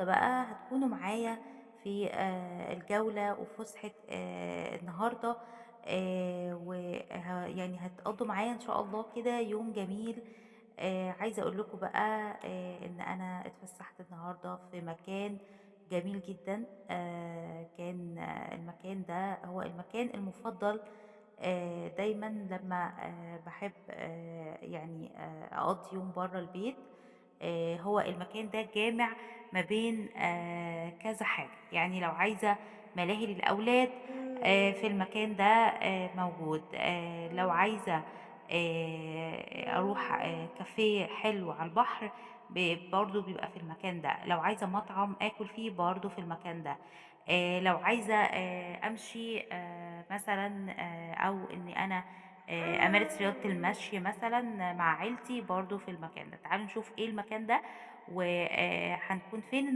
النهارده بقى هتكونوا معايا في الجولة وفسحة النهارده يعني هتقضّوا معايا إن شاء الله كده يوم جميل. عايزة أقول لكم بقى إن أنا اتفسّحت النهارده في مكان جميل جدًا. كان المكان ده هو المكان المُفضّل دايمًا لمّا باحب يعني أقضّي يوم برّه البيت. هو المكان ده جامع ما بين كذا حاجة، يعني لو عايزة ملاهي للأولاد في المكان ده موجود. لو عايزة أروح كافيه حلو على البحر برضه بيبقى في المكان ده، لو عايزة مطعم آكل فيه برضه في المكان ده. لو عايزة أمشي مثلًا أو إني أنا أمارس رياضة المشي مثلًا مع عيلتي برضه في المكان ده. تعالوا نشوف إيه المكان ده هنكون فين